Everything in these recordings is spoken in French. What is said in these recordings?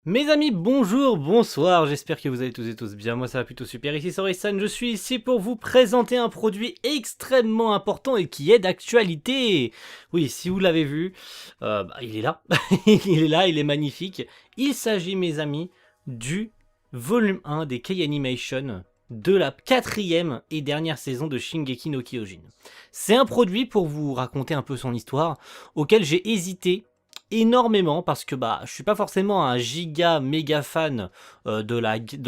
Mes amis, bonjour, bonsoir, j'espère que vous allez tous et tous bien, moi ça va plutôt super, ici c'est Orelsan, je suis ici pour vous présenter un produit extrêmement important et qui est d'actualité. Oui, si vous l'avez vu, il est là, il est là, il est magnifique. Il s'agit, mes amis, du volume 1 des K-Animation de la 4e et dernière saison de Shingeki no Kyojin. C'est un produit, pour vous raconter un peu son histoire, auquel j'ai hésité énormément parce que je suis pas forcément un giga méga fan de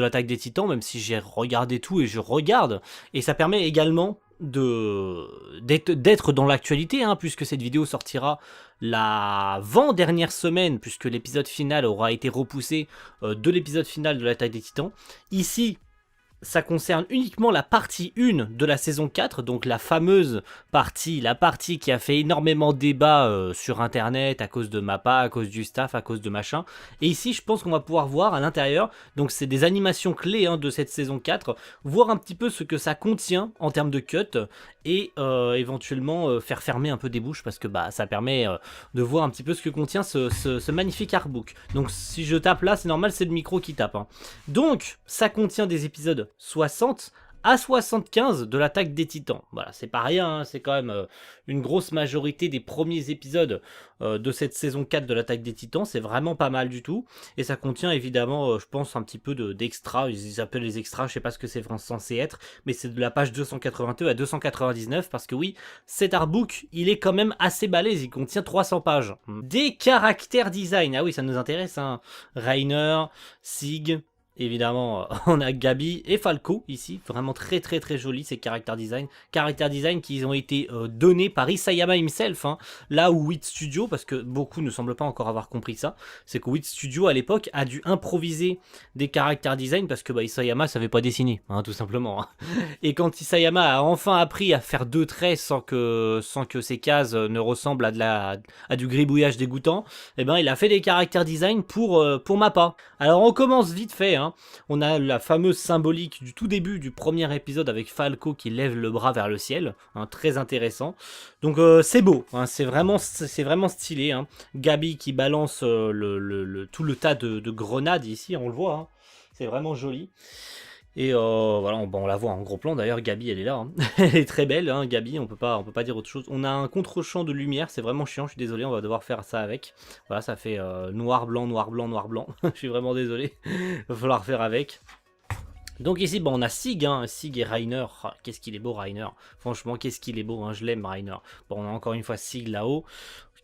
l'attaque des Titans, même si j'ai regardé tout et je regarde, et ça permet également d'être dans l'actualité, hein, puisque cette vidéo sortira l'avant-dernière semaine, puisque l'épisode final aura été repoussé de l'épisode final de l'attaque des Titans. Ici, ça concerne uniquement la partie 1 de la saison 4, donc la fameuse partie, la partie qui a fait énormément de débats sur internet à cause de Mappa, à cause du staff, à cause de machin. Et ici, je pense qu'on va pouvoir voir à l'intérieur, donc c'est des animations clés de cette saison 4, voir un petit peu ce que ça contient en termes de cut et éventuellement faire fermer un peu des bouches parce que ça permet de voir un petit peu ce que contient ce magnifique artbook. Donc si je tape là, c'est normal, c'est le micro qui tape. Donc, ça contient des épisodes 60 à 75 de l'attaque des Titans. Voilà, c'est pas rien, hein, c'est quand même une grosse majorité des premiers épisodes de cette saison 4 de l'attaque des Titans, c'est vraiment pas mal du tout. Et ça contient évidemment, je pense, un petit peu d'extra, ils appellent les extras, je sais pas ce que c'est censé être, mais c'est de la page 282 à 299, parce que oui, cet artbook, il est quand même assez balèze, il contient 300 pages. Des caractères design, ah oui, ça nous intéresse, hein. Reiner, Sig, évidemment, on a Gabi et Falco ici, vraiment très très très joli ces caractères design. Caractères design qui ont été donnés par Isayama himself, hein, là où Wit Studio, parce que beaucoup ne semblent pas encore avoir compris ça, c'est que Wit Studio à l'époque a dû improviser des caractères design parce que Isayama savait pas dessiner, hein, tout simplement. Hein. Et quand Isayama a enfin appris à faire deux traits sans que ses cases ne ressemblent à du gribouillage dégoûtant, eh ben il a fait des caractères design pour Mappa. Alors on commence vite fait, hein. On a la fameuse symbolique du tout début du premier épisode avec Falco qui lève le bras vers le ciel, hein, très intéressant. Donc c'est beau, hein, c'est vraiment stylé. Hein. Gabi qui balance tout le tas de grenades ici, on le voit, hein. C'est vraiment joli. Et voilà, on la voit en gros plan d'ailleurs, Gabi elle est là, hein. Elle est très belle, hein, Gabi, on peut pas dire autre chose. On a un contre-champ de lumière, c'est vraiment chiant, je suis désolé, on va devoir faire ça avec. Voilà, ça fait noir, blanc, noir, blanc, noir, blanc, je suis vraiment désolé, il va falloir faire avec. Donc ici, on a Sig, hein, Sig et Reiner. Oh, qu'est-ce qu'il est beau, Reiner. Franchement, qu'est-ce qu'il est beau, hein, je l'aime, Reiner. Bon, on a encore une fois Sig là-haut.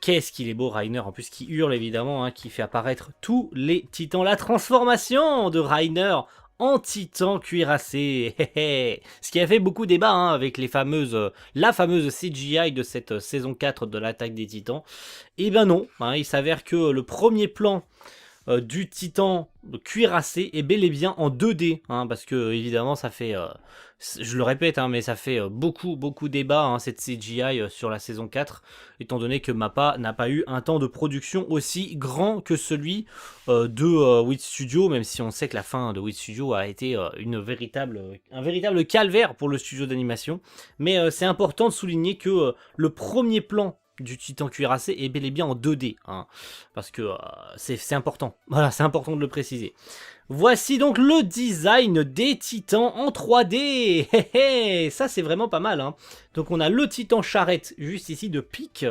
Qu'est-ce qu'il est beau, Reiner. En plus, qui hurle, évidemment, hein, qui fait apparaître tous les titans. La transformation de Reiner en titan cuirassé. Ce qui a fait beaucoup débat, hein, avec la fameuse CGI de cette saison 4 de l'attaque des titans. Et ben non, hein, il s'avère que le premier plan du titan cuirassé est bel et bien en 2D, hein, parce que évidemment ça fait, je le répète, hein, mais ça fait beaucoup débat, hein, cette CGI sur la saison 4, étant donné que Mappa n'a pas eu un temps de production aussi grand que celui de Wit Studio, même si on sait que la fin de Wit Studio a été un véritable calvaire pour le studio d'animation, mais c'est important de souligner que le premier plan du titan cuirassé est bel et bien en 2D, hein, parce que c'est important. Voilà, c'est important de le préciser. Voici donc le design des titans en 3D. Ça c'est vraiment pas mal, hein. Donc on a le titan charrette juste ici de Pique,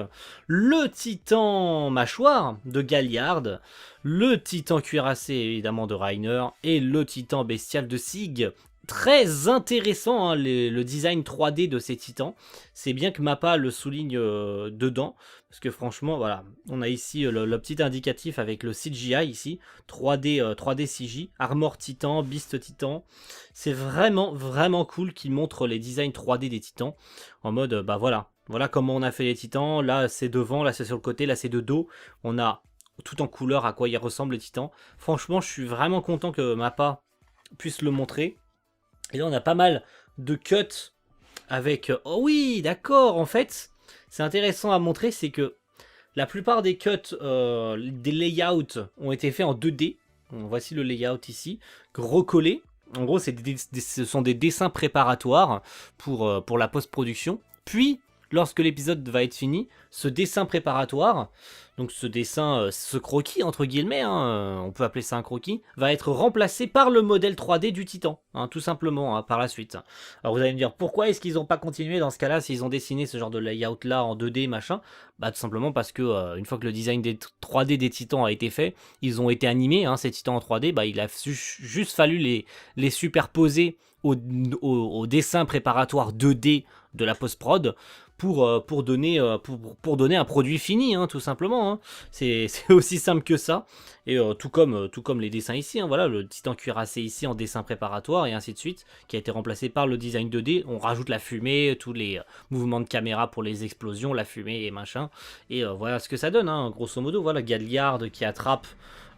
le titan mâchoire de Galliard, le titan cuirassé évidemment de Reiner et le titan bestial de Sig. Très intéressant, hein, le design 3D de ces titans. C'est bien que Mappa le souligne dedans, parce que franchement, voilà, on a ici le petit indicatif avec le CGI ici, 3D CG, Armor Titan, Beast Titan. C'est vraiment cool qu'il montre les designs 3D des titans, en mode, voilà comment on a fait les titans, là c'est devant, là c'est sur le côté, là c'est de dos, on a tout en couleur à quoi ils ressemblent les titans. Franchement, je suis vraiment content que Mappa puisse le montrer. Et là, on a pas mal de cuts avec... Oh oui, d'accord, en fait, c'est intéressant à montrer, c'est que la plupart des cuts, des layouts ont été faits en 2D. Voici le layout ici, recollé. En gros, ce sont des dessins préparatoires pour la post-production. Puis, lorsque l'épisode va être fini, ce dessin préparatoire, donc ce dessin, ce croquis entre guillemets, hein, on peut appeler ça un croquis, va être remplacé par le modèle 3D du Titan, hein, tout simplement, hein, par la suite. Alors vous allez me dire, pourquoi est-ce qu'ils n'ont pas continué dans ce cas-là, s'ils ont dessiné ce genre de layout-là en 2D, machin? Bah tout simplement parce que une fois que le design des 3D des Titans a été fait, ils ont été animés, hein, ces Titans en 3D, bah il a juste fallu les superposer au dessin préparatoire 2D de la post-prod pour donner un produit fini, hein, tout simplement. Hein. C'est aussi simple que ça. Et tout comme les dessins ici, hein, voilà, le titan cuirassé ici en dessin préparatoire et ainsi de suite, qui a été remplacé par le design 2D. On rajoute la fumée, tous les mouvements de caméra pour les explosions, la fumée et machin. Et voilà ce que ça donne, hein, grosso modo. Voilà, Galliard qui attrape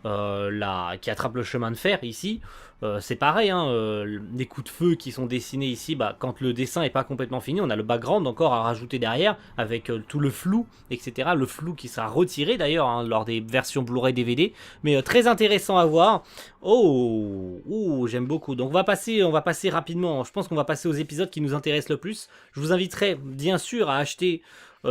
le chemin de fer ici. C'est pareil, hein, les coups de feu qui sont dessinés ici, bah, quand le dessin est pas complètement fini, on a le background encore à rajouter derrière, avec tout le flou, etc. Le flou qui sera retiré d'ailleurs, hein, lors des versions Blu-ray DVD, mais très intéressant à voir. Oh, j'aime beaucoup. Donc on va passer rapidement, je pense qu'on va passer aux épisodes qui nous intéressent le plus. Je vous inviterai bien sûr à acheter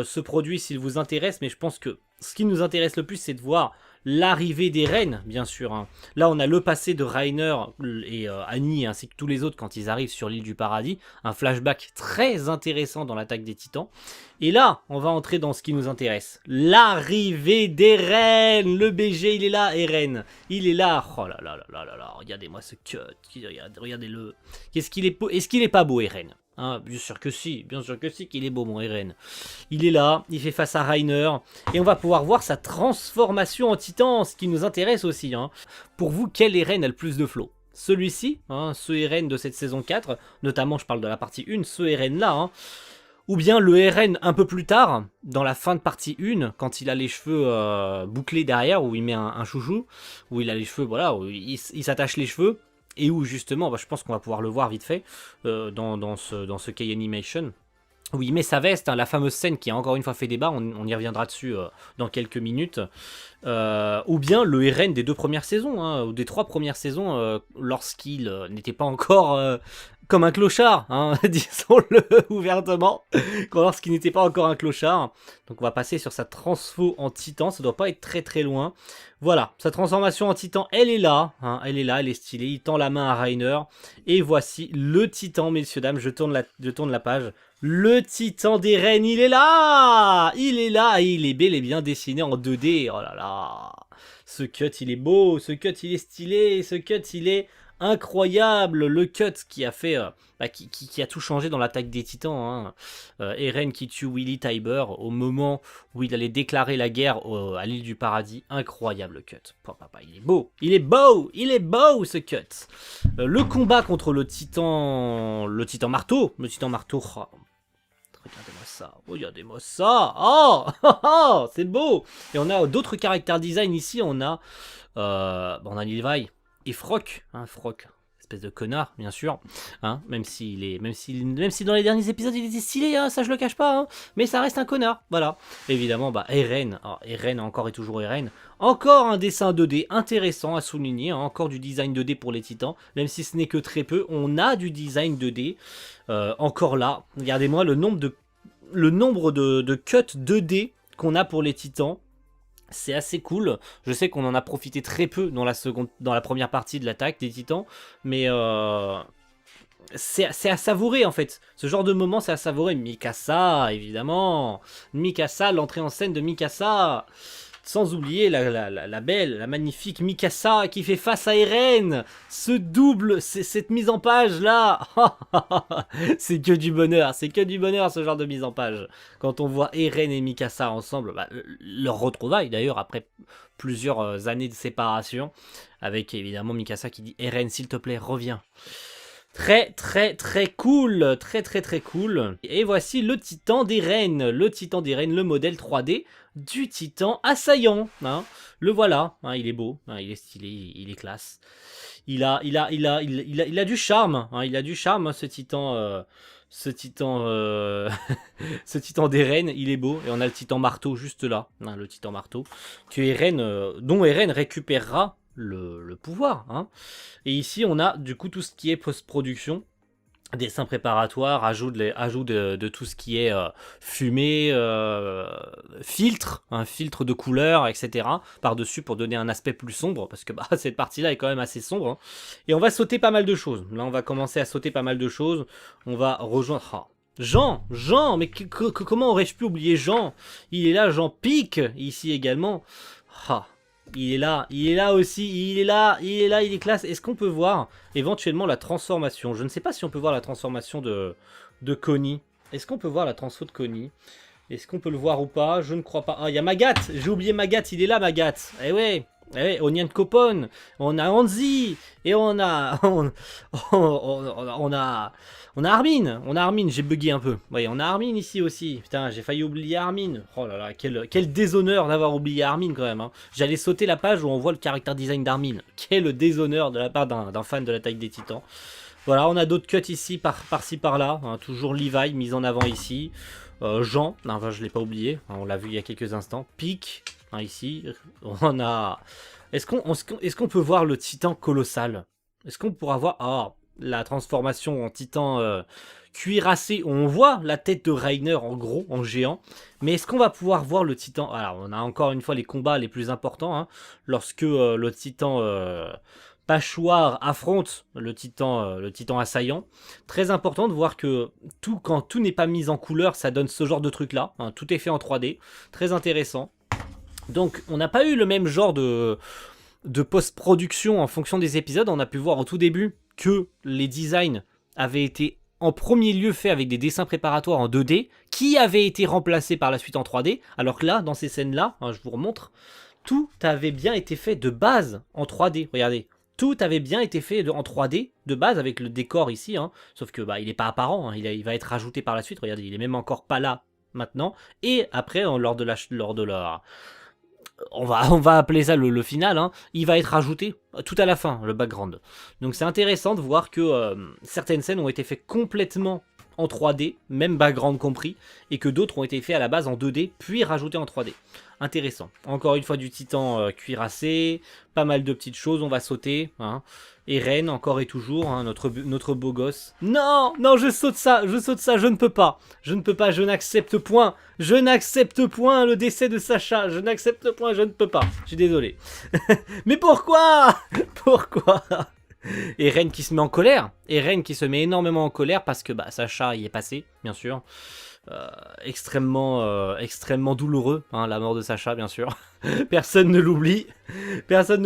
ce produit s'il vous intéresse, mais je pense que ce qui nous intéresse le plus, c'est de voir l'arrivée des reines, bien sûr. Hein. Là, on a le passé de Rainer et Annie, ainsi que tous les autres quand ils arrivent sur l'île du paradis. Un flashback très intéressant dans l'attaque des titans. Et là, on va entrer dans ce qui nous intéresse. L'arrivée des reines. Le BG, il est là, Eren. Il est là. Oh là là là là là là. Regardez-moi ce cut. Regardez-le. Qu'est-ce qu'il est beau. Est-ce qu'il est pas beau, Eren? Hein, bien sûr que si qu'il est beau, mon Eren. Il est là, il fait face à Rainer, et on va pouvoir voir sa transformation en titan, ce qui nous intéresse aussi. Hein. Pour vous, quel Eren a le plus de flow? Celui-ci, hein, ce Eren de cette saison 4, notamment je parle de la partie 1, ce Eren là, hein, ou bien le Eren un peu plus tard, dans la fin de partie 1, quand il a les cheveux bouclés derrière, où il met un chouchou, où il a les cheveux, voilà, où il s'attache les cheveux, et où justement, bah, je pense qu'on va pouvoir le voir vite fait dans ce K-Animation, où il met sa veste, hein, la fameuse scène qui a encore une fois fait débat, on y reviendra dessus dans quelques minutes, ou bien le Eren des 2 premières saisons, hein, ou des 3 premières saisons, lorsqu'il n'était pas encore comme un clochard, hein, disons-le ouvertement, lorsqu'il n'était pas encore un clochard. Donc on va passer sur sa transfo en titan, ça doit pas être très très loin. Voilà, sa transformation en titan, elle est là, hein, elle est stylée, il tend la main à Rainer, et voici le titan, messieurs, dames, je tourne la page. Le titan des reines, il est là, et il est bel et bien dessiné en 2D, oh là là. Ce cut, il est beau, ce cut, il est stylé, ce cut, il est incroyable. Le cut qui a fait, qui a tout changé dans l'attaque des titans. Hein. Eren qui tue Willy Tybur au moment où il allait déclarer la guerre à l'île du paradis. Incroyable cut. Papa, il est beau, ce cut. Le combat contre le titan marteau. Oh, regardez-moi ça, oh, c'est beau. Et on a d'autres caractères design ici, on a Levi et Frock, hein, Frock, espèce de connard, bien sûr, hein, même si dans les derniers épisodes il était stylé, hein, ça je le cache pas, hein, mais ça reste un connard, voilà. Évidemment, Eren, Eren encore et toujours Eren, encore un dessin 2D intéressant à souligner, hein, encore du design 2D pour les titans, même si ce n'est que très peu, on a du design 2D, encore là, regardez-moi le nombre de cuts 2D qu'on a pour les titans. C'est assez cool. Je sais qu'on en a profité très peu dans la première partie de l'attaque des titans, mais c'est à savourer en fait. Ce genre de moment, c'est à savourer. Mikasa, évidemment. Mikasa, l'entrée en scène de Mikasa. Sans oublier la belle, la magnifique Mikasa qui fait face à Eren. Ce double, cette mise en page là. C'est que du bonheur, ce genre de mise en page. Quand on voit Eren et Mikasa ensemble, leur retrouvaille d'ailleurs après plusieurs années de séparation. Avec évidemment Mikasa qui dit Eren s'il te plaît reviens. Très très très cool, très cool. Et voici le titan des reines, le modèle 3D du titan assaillant. Hein. Le voilà, hein, il est beau, hein, il est stylé, il est classe. Il a du charme, hein, ce titan. Ce titan des reines, il est beau. Et on a le titan marteau juste là, hein, le titan marteau, dont Eren récupérera le pouvoir. Hein. Et ici, on a du coup tout ce qui est post-production. Dessin préparatoire, ajout de tout ce qui est fumée, filtre, un filtre de couleur, etc. par-dessus pour donner un aspect plus sombre, parce que bah, cette partie-là est quand même assez sombre. Hein. Et on va sauter pas mal de choses. Là, on va commencer à sauter pas mal de choses. On va rejoindre... Oh, Jean, mais comment aurais-je pu oublier Jean? Il est là, Jean Pique, ici également. Ah, il est là aussi, il est classe. Est-ce qu'on peut voir éventuellement la transformation? Je ne sais pas si on peut voir la transformation de Connie. Est-ce qu'on peut voir la transfo de Connie? Est-ce qu'on peut le voir ou pas? Je ne crois pas. Ah, il y a Magat. J'ai oublié Magat, il est là Magat. Eh ouais, Onion Copon, on a Anzi, et on a on a Armin, j'ai bugué un peu. Oui, on a Armin ici aussi. Putain, j'ai failli oublier Armin. Oh là là, quel déshonneur d'avoir oublié Armin quand même. Hein. J'allais sauter la page où on voit le caractère design d'Armin. Quel déshonneur de la part d'un fan de l'attaque des Titans. Voilà, on a d'autres cuts ici, par-ci, par-là. Hein, toujours Levi mis en avant ici. Jean, non, enfin, je ne l'ai pas oublié. Hein, on l'a vu il y a quelques instants. Pic, hein, ici. On a... Est-ce qu'on peut voir le titan colossal? Est-ce qu'on pourra voir... Oh, la transformation en titan cuirassé. On voit la tête de Reiner en gros, en géant. Mais est-ce qu'on va pouvoir voir le titan? Alors, on a encore une fois les combats les plus importants. Hein, lorsque le titan... Pâchoire affronte le titan assaillant. Très important de voir que quand tout n'est pas mis en couleur, ça donne ce genre de truc là. Hein, tout est fait en 3D. Très intéressant. Donc on n'a pas eu le même genre de post-production en fonction des épisodes. On a pu voir au tout début que les designs avaient été en premier lieu faits avec des dessins préparatoires en 2D qui avaient été remplacés par la suite en 3D. Alors que là, dans ces scènes-là, hein, je vous remontre, tout avait bien été fait de base en 3D. Regardez. Tout avait bien été fait en 3D de base avec le décor ici, hein, sauf que bah, il n'est pas apparent, hein, il va être rajouté par la suite. Regardez, il est même encore pas là maintenant. Et après, lors de la on va appeler ça le final, hein, il va être rajouté tout à la fin, le background. Donc c'est intéressant de voir que certaines scènes ont été faites complètement en 3D, même background compris, et que d'autres ont été faits à la base en 2D, puis rajoutés en 3D. Intéressant. Encore une fois du titan cuirassé, pas mal de petites choses, on va sauter. Hein. Eren, encore et toujours, hein, notre beau gosse. Non, je saute ça, je ne peux pas. Je n'accepte point. Je n'accepte point le décès de Sacha. Je n'accepte point, je ne peux pas. Je suis désolé. Mais pourquoi? Pourquoi? Eren qui se met en colère. Eren qui se met énormément en colère parce que bah, Sacha y est passé, bien sûr. Extrêmement douloureux, hein, la mort de Sacha, bien sûr. Personne ne l'oublie. Personne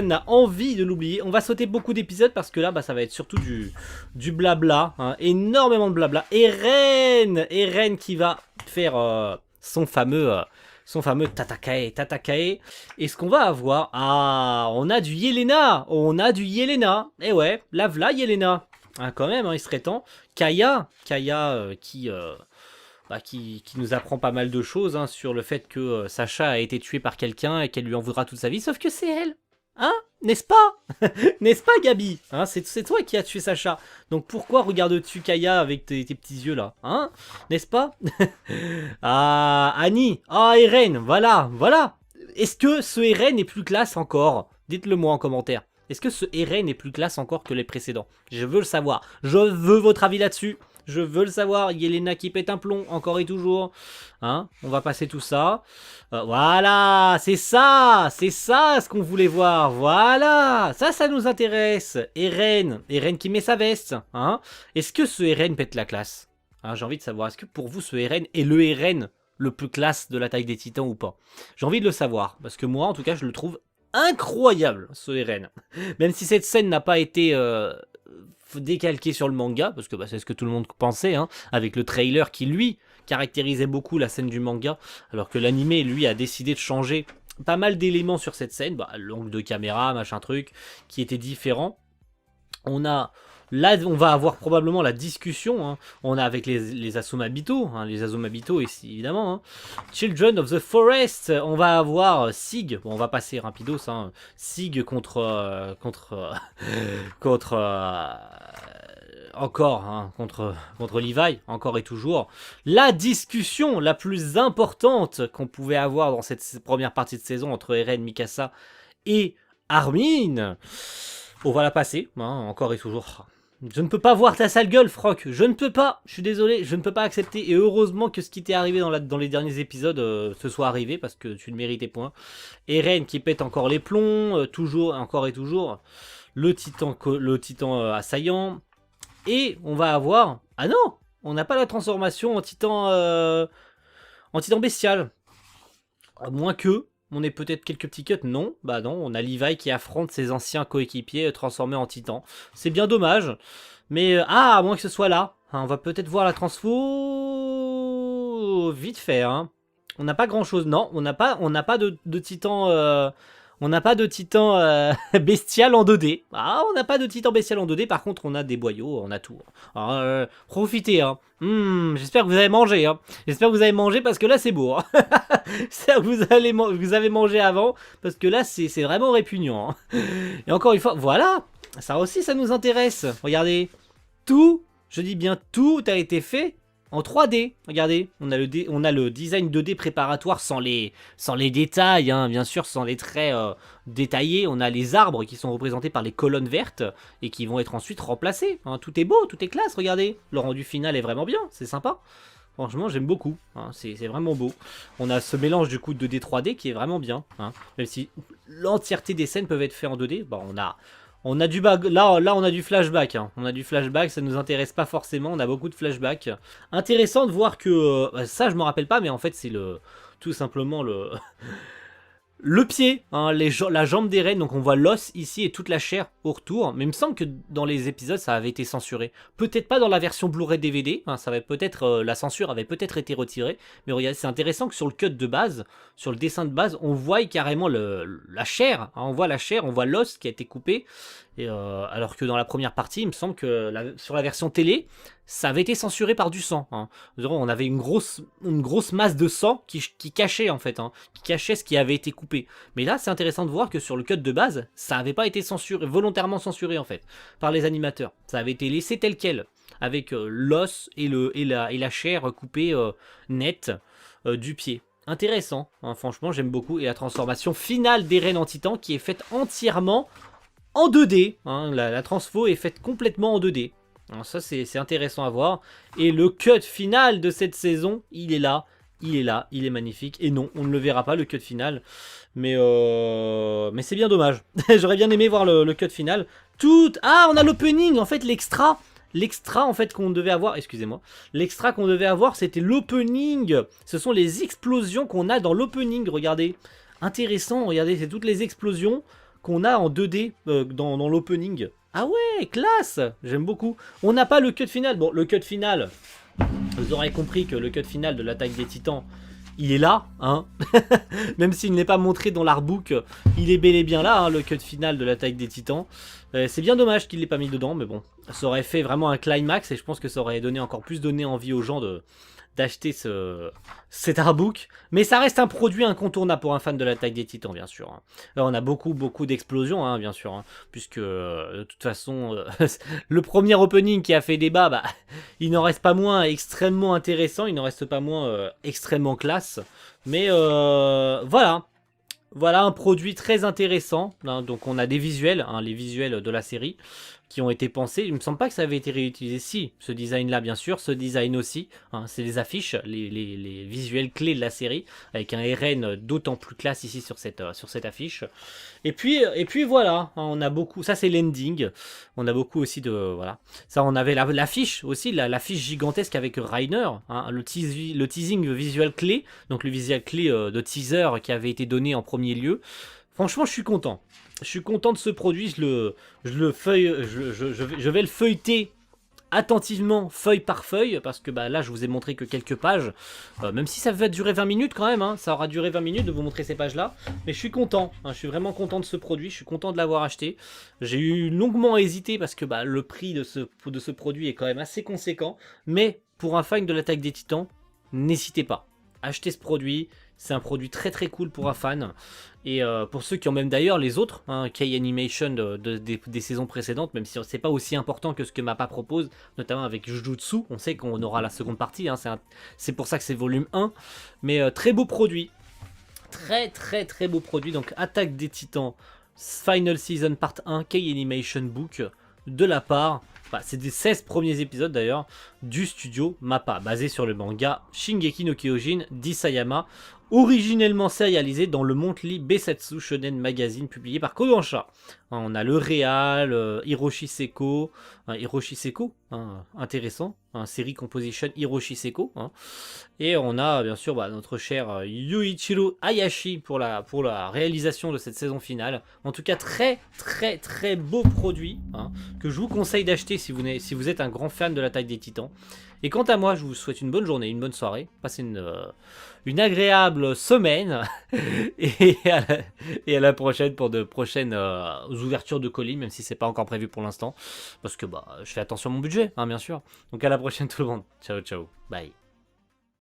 n'a envie de l'oublier. On va sauter beaucoup d'épisodes parce que là, bah, ça va être surtout du blabla. Hein, énormément de blabla. Eren qui va faire son fameux Tatakae. Et ce qu'on va avoir... Ah, on a du Yelena. Eh ouais, la v'là Yelena. Hein, quand même, hein, il serait temps. Kaya qui nous apprend pas mal de choses hein, sur le fait que Sacha a été tué par quelqu'un et qu'elle lui en voudra toute sa vie, sauf que c'est elle. Hein? N'est-ce pas? N'est-ce pas, Gabi? Hein, c'est toi qui as tué Sacha. Donc pourquoi regardes-tu Kaya avec tes petits yeux là? Hein? N'est-ce pas? Ah, Annie. Ah, Eren. Voilà. Est-ce que ce Eren est plus classe encore? Dites-le moi en commentaire. Est-ce que ce Eren est plus classe encore que les précédents? Je veux le savoir. Je veux votre avis là-dessus. Je veux le savoir. Yelena qui pète un plomb, encore et toujours. Hein, on va passer tout ça. Voilà, c'est ça ce qu'on voulait voir. Voilà, ça nous intéresse. Eren qui met sa veste. Hein, est-ce que ce Eren pète la classe? Hein, j'ai envie de savoir. Est-ce que pour vous, ce Eren est le Eren le plus classe de l'attaque des Titans ou pas? J'ai envie de le savoir. Parce que moi, en tout cas, je le trouve incroyable, ce Eren. Même si cette scène n'a pas été... décalqué sur le manga, parce que bah, c'est ce que tout le monde pensait, hein, avec le trailer qui, lui, caractérisait beaucoup la scène du manga, alors que l'animé, lui, a décidé de changer pas mal d'éléments sur cette scène, bah, l'angle de caméra, machin truc, qui était différent. Là, on va avoir probablement la discussion. Hein. On a avec les Asumabito, hein, les Asumabito ici, évidemment. Hein. Children of the Forest. On va avoir Sig. Bon, on va passer rapidos. Hein. Sig contre Levi, encore et toujours. La discussion la plus importante qu'on pouvait avoir dans cette première partie de saison entre Eren, Mikasa et Armin. On va la passer, hein, encore et toujours. Je ne peux pas voir ta sale gueule, Froc. Je ne peux pas. Je suis désolé, je ne peux pas accepter. Et heureusement que ce qui t'est arrivé dans les derniers épisodes se soit arrivé, parce que tu ne méritais point. Eren qui pète encore les plombs, toujours, encore et toujours. Le titan assaillant. Et on va avoir... Ah non, on n'a pas la transformation en titan bestial. À moins que... On ait peut-être quelques petits cuts. Non, bah non, on a Levi qui affronte ses anciens coéquipiers transformés en titan. C'est bien dommage. Mais, à moins que ce soit là. Hein, on va peut-être voir la transfo... Vite fait, hein. On n'a pas grand-chose. Non, on n'a pas de titan... on n'a pas de titan bestial en 2D. Ah, on n'a pas de titan bestial en 2D. Par contre, on a des boyaux, on a tout. Alors, profitez, hein. J'espère que vous avez mangé, hein. J'espère que vous avez mangé parce que là, c'est beau. Hein. J'espère que vous avez mangé avant parce que là, c'est vraiment répugnant. Hein. Et encore une fois, voilà. Ça aussi, ça nous intéresse. Regardez. Tout, je dis bien tout, a été fait en 3D. Regardez, on a le design 2D préparatoire sans les détails, hein, bien sûr, sans les traits détaillés. On a les arbres qui sont représentés par les colonnes vertes et qui vont être ensuite remplacés. Hein. Tout est beau, tout est classe, regardez. Le rendu final est vraiment bien, c'est sympa. Franchement, j'aime beaucoup, hein, c'est vraiment beau. On a ce mélange du coup de 2D 3D qui est vraiment bien. Hein, même si l'entièreté des scènes peuvent être faites en 2D. Bon, on a du là, on a du flashback. Hein. On a du flashback, ça nous intéresse pas forcément. On a beaucoup de flashbacks. Intéressant de voir que ça, je me rappelle pas, mais en fait, c'est tout simplement le pied, hein, la jambe d'Eren, donc on voit l'os ici et toute la chair au retour. Mais il me semble que dans les épisodes, ça avait été censuré. Peut-être pas dans la version Blu-ray DVD, hein, ça avait peut-être la censure avait peut-être été retirée. Mais regardez, c'est intéressant que sur le cut de base, sur le dessin de base, on voit carrément la chair. Hein, on voit la chair, on voit l'os qui a été coupé. Et alors que dans la première partie, il me semble que sur la version télé, ça avait été censuré par du sang. Hein. On avait une grosse masse de sang qui cachait en fait, hein, qui cachait ce qui avait été coupé. Mais là, c'est intéressant de voir que sur le cut de base, ça n'avait pas été censuré, volontairement censuré en fait, par les animateurs. Ça avait été laissé tel quel, avec l'os et la chair coupée nette du pied. Intéressant, hein, franchement, j'aime beaucoup. Et la transformation finale d'Eren en titan qui est faite entièrement en 2D, hein, la transfo est faite complètement en 2D. Alors ça c'est intéressant à voir. Et le cut final de cette saison, il est là, il est magnifique. Et non, on ne le verra pas le cut final. Mais c'est bien dommage. J'aurais bien aimé voir le cut final. Ah, on a l'opening, en fait l'extra. L'extra en fait qu'on devait avoir, excusez-moi, l'extra qu'on devait avoir c'était l'opening. Ce sont les explosions qu'on a dans l'opening, regardez. Intéressant, regardez, c'est toutes les explosions qu'on a en 2D dans l'opening. Ah ouais, classe. J'aime beaucoup. On n'a pas le cut final. Bon, le cut final, vous aurez compris que le cut final de l'attaque des titans, il est là, hein. Même s'il n'est pas montré dans l'artbook, il est bel et bien là, hein, le cut final de l'attaque des titans. C'est bien dommage qu'il ne l'ait pas mis dedans, mais bon, ça aurait fait vraiment un climax et je pense que ça aurait donné encore plus donné envie aux gens d'acheter cet artbook. Mais ça reste un produit incontournable pour un fan de l'attaque des titans, bien sûr. Hein. Alors, on a beaucoup d'explosions, hein, bien sûr. Hein, puisque, de toute façon, le premier opening qui a fait débat, bah, il n'en reste pas moins extrêmement intéressant. Il n'en reste pas moins extrêmement classe. Mais voilà. Voilà un produit très intéressant. Hein, donc, on a des visuels, hein, les visuels de la série, qui ont été pensés. Il me semble pas que ça avait été réutilisé. Si, ce design là bien sûr, ce design aussi, hein, c'est les affiches, les visuels clés de la série, avec un RN d'autant plus classe ici sur cette affiche. Et puis voilà, hein, on a beaucoup, ça c'est l'ending, on a beaucoup aussi de, voilà, ça on avait l'affiche aussi, l'affiche gigantesque avec Reiner, hein, le teasing visuel clé, donc le visuel clé de teaser qui avait été donné en premier lieu. Franchement, je suis content. Je suis content de ce produit. Je vais le feuilleter attentivement, feuille par feuille, parce que bah, là, je vous ai montré que quelques pages. Même si ça va durer 20 minutes quand même, hein, ça aura duré 20 minutes de vous montrer ces pages-là. Mais je suis content. Hein, je suis vraiment content de ce produit. Je suis content de l'avoir acheté. J'ai eu longuement hésité parce que bah, le prix de ce produit est quand même assez conséquent. Mais pour un fan de l'attaque des titans, n'hésitez pas. Achetez ce produit. C'est un produit très très cool pour un fan. Et pour ceux qui ont même d'ailleurs les autres, hein, K-Animation des saisons précédentes, même si c'est pas aussi important que ce que Mappa propose, notamment avec Jujutsu, on sait qu'on aura la seconde partie, hein, c'est pour ça que c'est volume 1. Mais très beau produit. Très très très beau produit. Donc Attaque des Titans, Final Season Part 1, K-Animation Book, de la part Enfin, c'est des 16 premiers épisodes d'ailleurs du studio Mappa, basé sur le manga Shingeki no Kyojin d'Isayama, originellement sérialisé dans le Monthly Bessetsu Shonen Magazine publié par Kodansha. On a le réal, Hiroshi Seko, intéressant, série composition Hiroshi Seko, et on a bien sûr notre cher Yuichiro Hayashi pour la réalisation de cette saison finale. En tout cas, très très très beau produit, que je vous conseille d'acheter si vous êtes un grand fan de l'Attaque des Titans. Et quant à moi, je vous souhaite une bonne journée, une bonne soirée, passez une agréable semaine, et à la prochaine pour de prochaines ouvertures de colis, même si c'est pas encore prévu pour l'instant, parce que je fais attention à mon budget, bien sûr. Donc à la prochaine tout le monde, ciao ciao, bye.